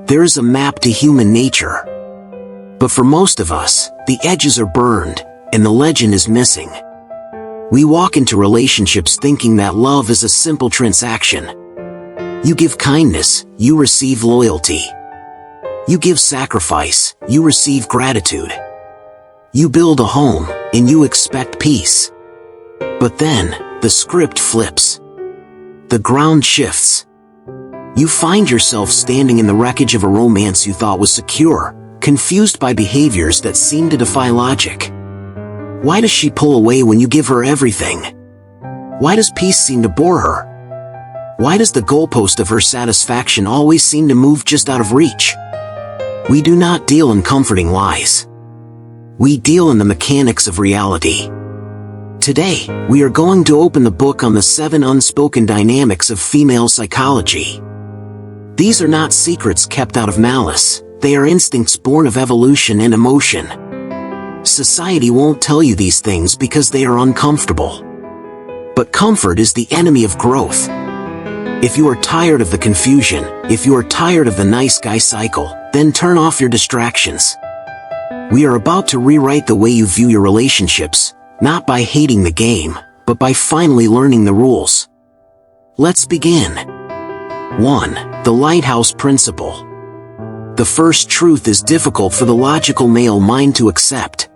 There is a map to human nature. But for most of us, the edges are burned, and the legend is missing. We walk into relationships thinking that love is a simple transaction. You give kindness, you receive loyalty. You give sacrifice, you receive gratitude. You build a home, and you expect peace. But then, the script flips. The ground shifts. You find yourself standing in the wreckage of a romance you thought was secure, confused by behaviors that seem to defy logic. Why does she pull away when you give her everything? Why does peace seem to bore her? Why does the goalpost of her satisfaction always seem to move just out of reach? We do not deal in comforting lies. We deal in the mechanics of reality. Today, we are going to open the book on the 7 unspoken dynamics of female psychology. These are not secrets kept out of malice, they are instincts born of evolution and emotion. Society won't tell you these things because they are uncomfortable. But comfort is the enemy of growth. If you are tired of the confusion, if you are tired of the nice guy cycle, then turn off your distractions. We are about to rewrite the way you view your relationships, not by hating the game, but by finally learning the rules. Let's begin. 1. The lighthouse principle. The first truth is difficult for the logical male mind to accept.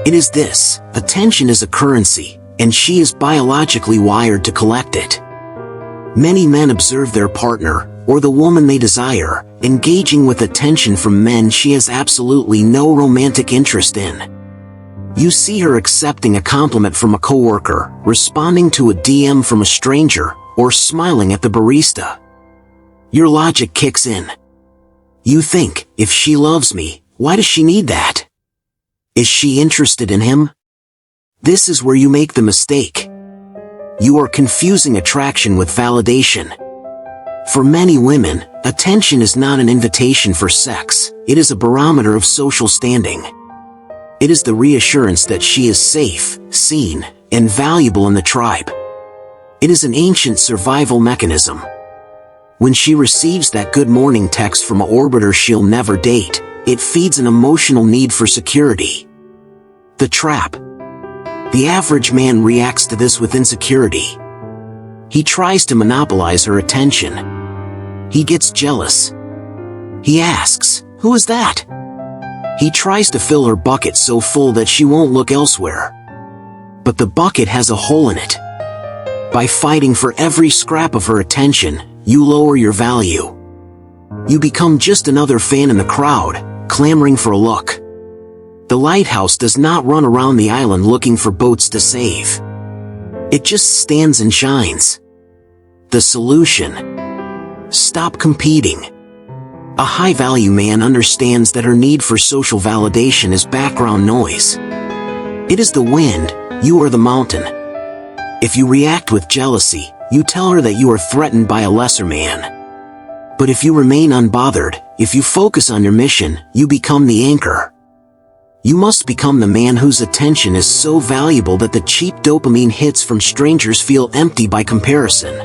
It is this: attention is a currency, and she is biologically wired to collect it. Many men observe their partner, or the woman they desire, engaging with attention from men she has absolutely no romantic interest in. You see her accepting a compliment from a coworker, responding to a DM from a stranger, or smiling at the barista. Your logic kicks in. You think, if she loves me, why does she need that? Is she interested in him? This is where you make the mistake. You are confusing attraction with validation. For many women, attention is not an invitation for sex, it is a barometer of social standing. It is the reassurance that she is safe, seen, and valuable in the tribe. It is an ancient survival mechanism. When she receives that good morning text from an orbiter she'll never date, it feeds an emotional need for security. The trap. The average man reacts to this with insecurity. He tries to monopolize her attention. He gets jealous. He asks, "Who is that?" He tries to fill her bucket so full that she won't look elsewhere. But the bucket has a hole in it. By fighting for every scrap of her attention, you lower your value. You become just another fan in the crowd, clamoring for a look. The lighthouse does not run around the island looking for boats to save. It just stands and shines. The solution: stop competing. A high-value man understands that her need for social validation is background noise. It is the wind, you are the mountain. If you react with jealousy, you tell her that you are threatened by a lesser man. But if you remain unbothered, if you focus on your mission, you become the anchor. You must become the man whose attention is so valuable that the cheap dopamine hits from strangers feel empty by comparison.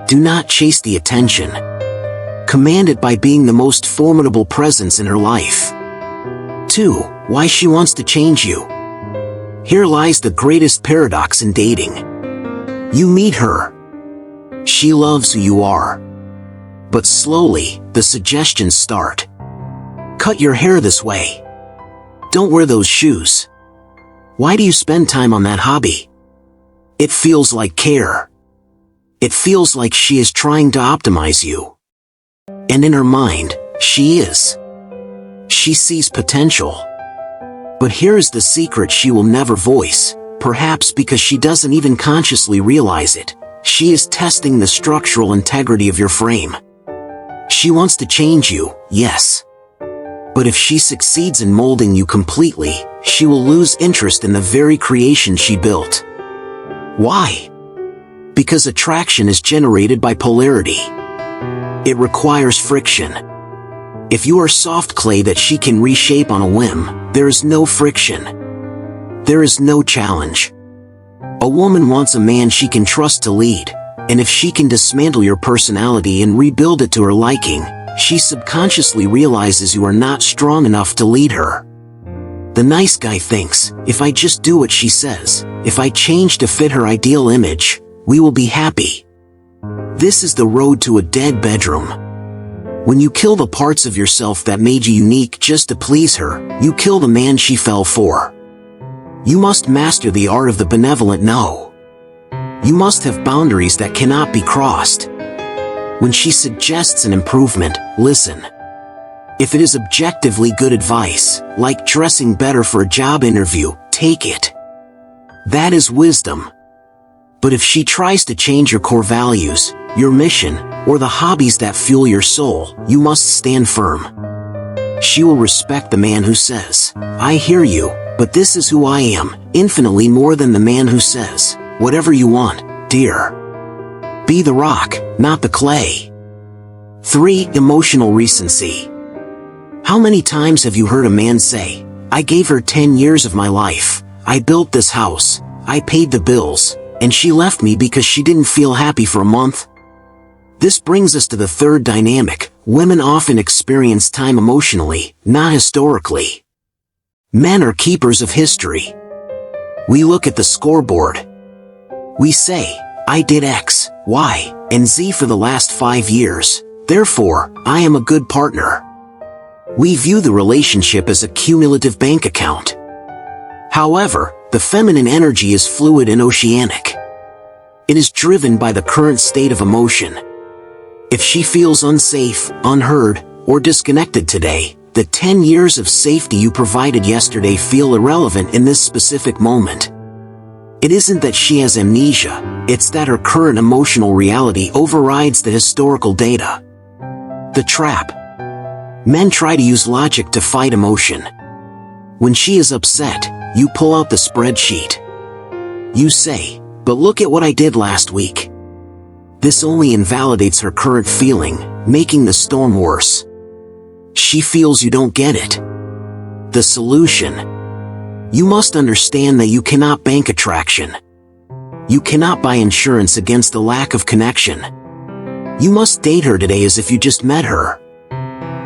Do not chase the attention. Command it by being the most formidable presence in her life. 2. Why she wants to change you. Here lies the greatest paradox in dating. You meet her. She loves who you are. But slowly, the suggestions start. Cut your hair this way. Don't wear those shoes. Why do you spend time on that hobby? It feels like care. It feels like she is trying to optimize you. And in her mind, she is. She sees potential. But here is the secret she will never voice, perhaps because she doesn't even consciously realize it. She is testing the structural integrity of your frame. She wants to change you, yes. But if she succeeds in molding you completely, she will lose interest in the very creation she built. Why? Because attraction is generated by polarity. It requires friction. If you are soft clay that she can reshape on a whim, there is no friction. There is no challenge. A woman wants a man she can trust to lead, and if she can dismantle your personality and rebuild it to her liking, she subconsciously realizes you are not strong enough to lead her. The nice guy thinks, if I just do what she says, if I change to fit her ideal image, we will be happy. This is the road to a dead bedroom. When you kill the parts of yourself that made you unique just to please her, you kill the man she fell for. You must master the art of the benevolent no. You must have boundaries that cannot be crossed. When she suggests an improvement, listen. If it is objectively good advice, like dressing better for a job interview, take it. That is wisdom. But if she tries to change your core values, your mission, or the hobbies that fuel your soul, you must stand firm. She will respect the man who says, I hear you, but this is who I am, infinitely more than the man who says, whatever you want, dear. Be the rock, not the clay. 3. Emotional recency. How many times have you heard a man say, I gave her 10 years of my life, I built this house, I paid the bills, and she left me because she didn't feel happy for a month? This brings us to the third dynamic. Women often experience time emotionally, not historically. Men are keepers of history. We look at the scoreboard. We say, I did X, Y, and Z for the last 5 years, therefore, I am a good partner. We view the relationship as a cumulative bank account. However, the feminine energy is fluid and oceanic. It is driven by the current state of emotion. If she feels unsafe, unheard, or disconnected today, the 10 years of safety you provided yesterday feel irrelevant in this specific moment. It isn't that she has amnesia, it's that her current emotional reality overrides the historical data. The trap. Men try to use logic to fight emotion. When she is upset, you pull out the spreadsheet. You say, but look at what I did last week. This only invalidates her current feeling, making the storm worse. She feels you don't get it. The solution. You must understand that you cannot bank attraction. You cannot buy insurance against the lack of connection. You must date her today as if you just met her.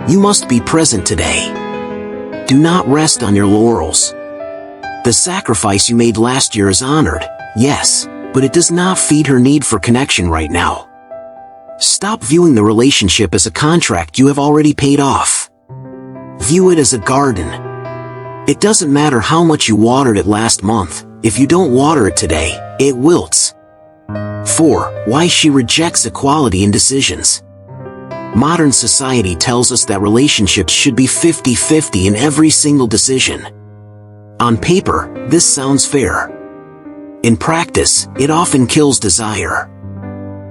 You must be present today. Do not rest on your laurels. The sacrifice you made last year is honored, yes, but it does not feed her need for connection right now. Stop viewing the relationship as a contract you have already paid off. View it as a garden. It doesn't matter how much you watered it last month, if you don't water it today, it wilts. 4. Why she rejects equality in decisions. Modern society tells us that relationships should be 50-50 in every single decision. On paper, this sounds fair. In practice, it often kills desire.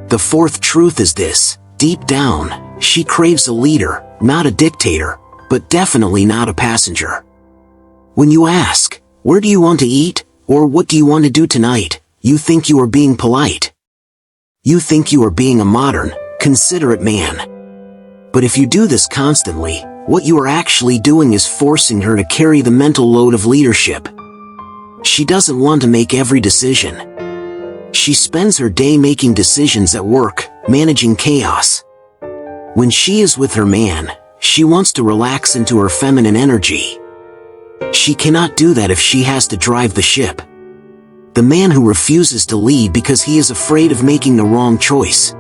The fourth truth is this: deep down, she craves a leader, not a dictator, but definitely not a passenger. When you ask, where do you want to eat, or what do you want to do tonight, you think you are being polite. You think you are being a modern, considerate man. But if you do this constantly, what you are actually doing is forcing her to carry the mental load of leadership. She doesn't want to make every decision. She spends her day making decisions at work, managing chaos. When she is with her man, she wants to relax into her feminine energy. She cannot do that if she has to drive the ship. The man who refuses to lead because he is afraid of making the wrong choice.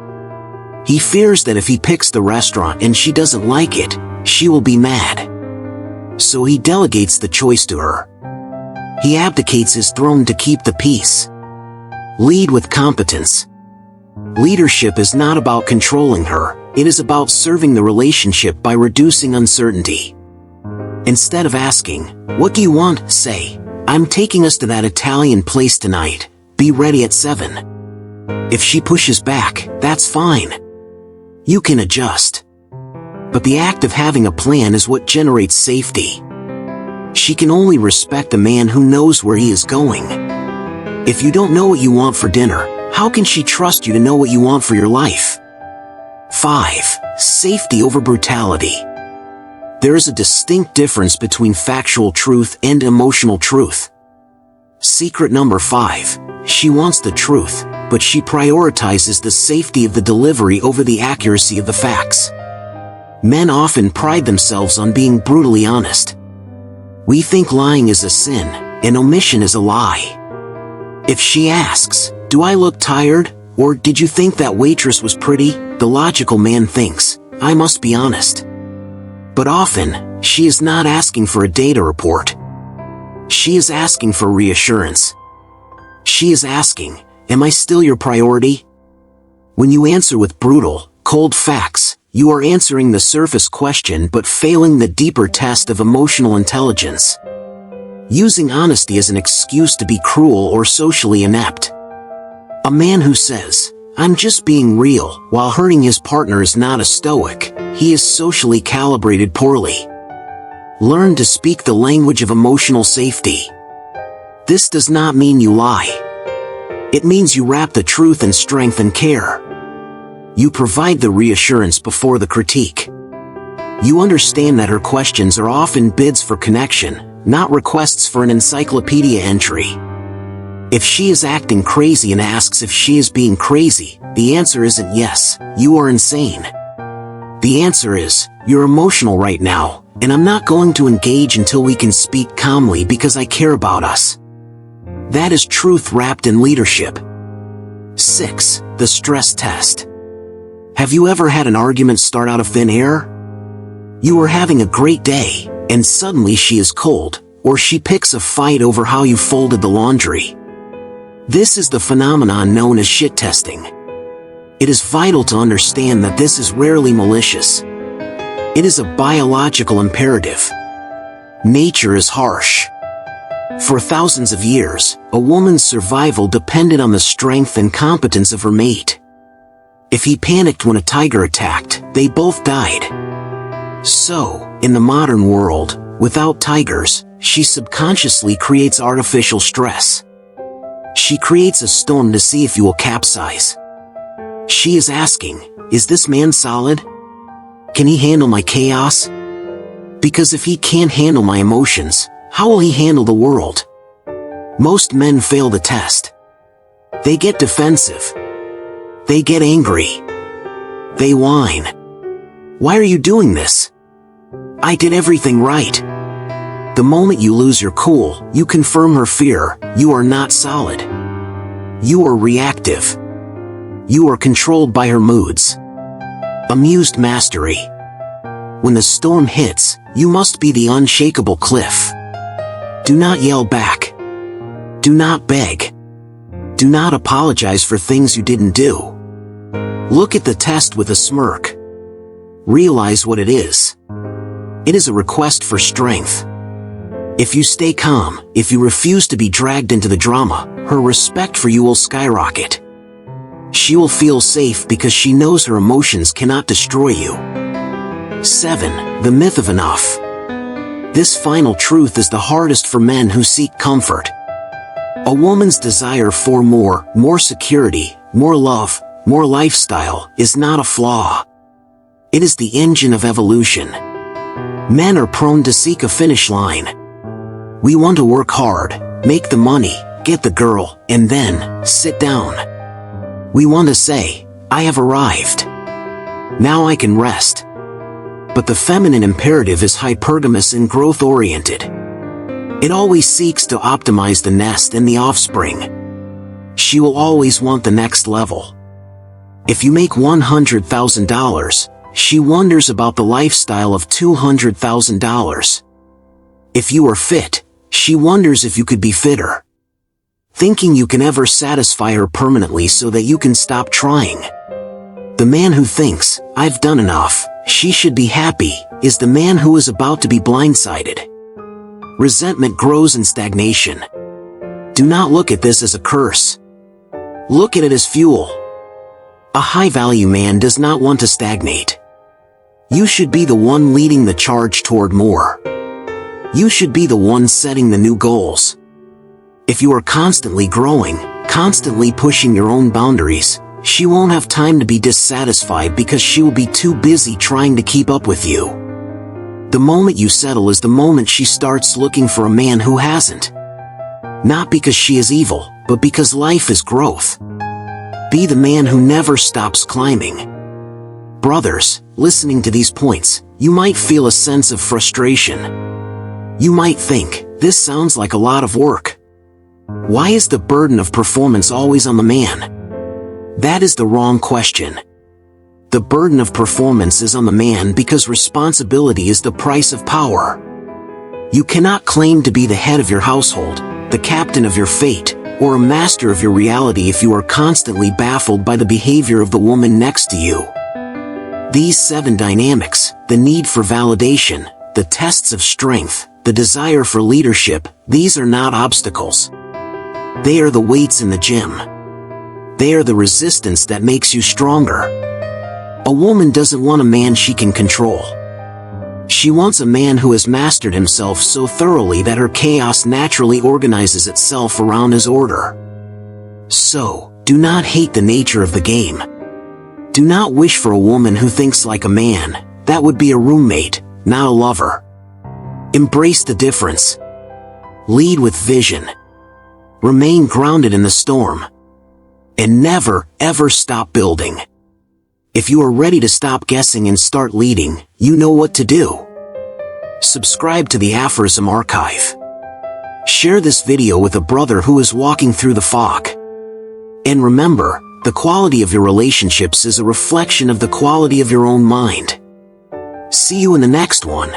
He fears that if he picks the restaurant and she doesn't like it, she will be mad. So he delegates the choice to her. He abdicates his throne to keep the peace. Lead with competence. Leadership is not about controlling her, it is about serving the relationship by reducing uncertainty. Instead of asking, what do you want, say, I'm taking us to that Italian place tonight, be ready at 7. If she pushes back, that's fine. You can adjust. But the act of having a plan is what generates safety. She can only respect a man who knows where he is going. If you don't know what you want for dinner, how can she trust you to know what you want for your life? 5. Safety over brutality. There is a distinct difference between factual truth and emotional truth. Secret number 5. She wants the truth, but she prioritizes the safety of the delivery over the accuracy of the facts. Men often pride themselves on being brutally honest. We think lying is a sin, and omission is a lie. If she asks, "Do I look tired?" or "Did you think that waitress was pretty?" the logical man thinks, "I must be honest." But often, she is not asking for a data report. She is asking for reassurance. She is asking, "Am I still your priority?" When you answer with brutal, cold facts, you are answering the surface question but failing the deeper test of emotional intelligence. Using honesty as an excuse to be cruel or socially inept. A man who says, "I'm just being real," while hurting his partner is not a stoic. He is socially calibrated poorly. Learn to speak the language of emotional safety. This does not mean you lie. It means you wrap the truth in strength and care. You provide the reassurance before the critique. You understand that her questions are often bids for connection, not requests for an encyclopedia entry. If she is acting crazy and asks if she is being crazy, the answer isn't yes, you are insane. The answer is, you're emotional right now, and I'm not going to engage until we can speak calmly because I care about us. That is truth wrapped in leadership. 6. The stress test. Have you ever had an argument start out of thin air? You are having a great day, and suddenly she is cold, or she picks a fight over how you folded the laundry. This is the phenomenon known as shit testing. It is vital to understand that this is rarely malicious. It is a biological imperative. Nature is harsh. For thousands of years, a woman's survival depended on the strength and competence of her mate. If he panicked when a tiger attacked, they both died. So, in the modern world, without tigers, she subconsciously creates artificial stress. She creates a storm to see if you will capsize. She is asking, "Is this man solid? Can he handle my chaos? Because if he can't handle my emotions, how will he handle the world?" Most men fail the test. They get defensive. They get angry. They whine. "Why are you doing this? I did everything right." The moment you lose your cool, you confirm her fear. You are not solid. You are reactive. You are controlled by her moods. Amused mastery. When the storm hits, you must be the unshakable cliff. Do not yell back. Do not beg. Do not apologize for things you didn't do. Look at the test with a smirk. Realize what it is. It is a request for strength. If you stay calm, if you refuse to be dragged into the drama, her respect for you will skyrocket. She will feel safe because she knows her emotions cannot destroy you. 7. The myth of enough. This final truth is the hardest for men who seek comfort. A woman's desire for more security, more love, more lifestyle, is not a flaw. It is the engine of evolution. Men are prone to seek a finish line. We want to work hard, make the money, get the girl, and then sit down. We want to say, "I have arrived. Now I can rest." But the feminine imperative is hypergamous and growth-oriented. It always seeks to optimize the nest and the offspring. She will always want the next level. If you make $100,000, she wonders about the lifestyle of $200,000. If you are fit, she wonders if you could be fitter. Thinking you can ever satisfy her permanently so that you can stop trying. The man who thinks, "I've done enough, she should be happy," is the man who is about to be blindsided. Resentment grows in stagnation. Do not look at this as a curse. Look at it as fuel. A high-value man does not want to stagnate. You should be the one leading the charge toward more. You should be the one setting the new goals. If you are constantly growing, constantly pushing your own boundaries, she won't have time to be dissatisfied because she will be too busy trying to keep up with you. The moment you settle is the moment she starts looking for a man who hasn't. Not because she is evil, but because life is growth. Be the man who never stops climbing. Brothers, listening to these points, you might feel a sense of frustration. You might think, this sounds like a lot of work. Why is the burden of performance always on the man? That is the wrong question. The burden of performance is on the man because responsibility is the price of power. You cannot claim to be the head of your household, the captain of your fate, or a master of your reality if you are constantly baffled by the behavior of the woman next to you. These 7 dynamics, the need for validation, the tests of strength, the desire for leadership, these are not obstacles. They are the weights in the gym. They are the resistance that makes you stronger. A woman doesn't want a man she can control. She wants a man who has mastered himself so thoroughly that her chaos naturally organizes itself around his order. So, do not hate the nature of the game. Do not wish for a woman who thinks like a man. That would be a roommate, not a lover. Embrace the difference. Lead with vision. Remain grounded in the storm. And never, ever stop building. If you are ready to stop guessing and start leading, you know what to do. Subscribe to the Aphorism Archive. Share this video with a brother who is walking through the fog. And remember, the quality of your relationships is a reflection of the quality of your own mind. See you in the next one.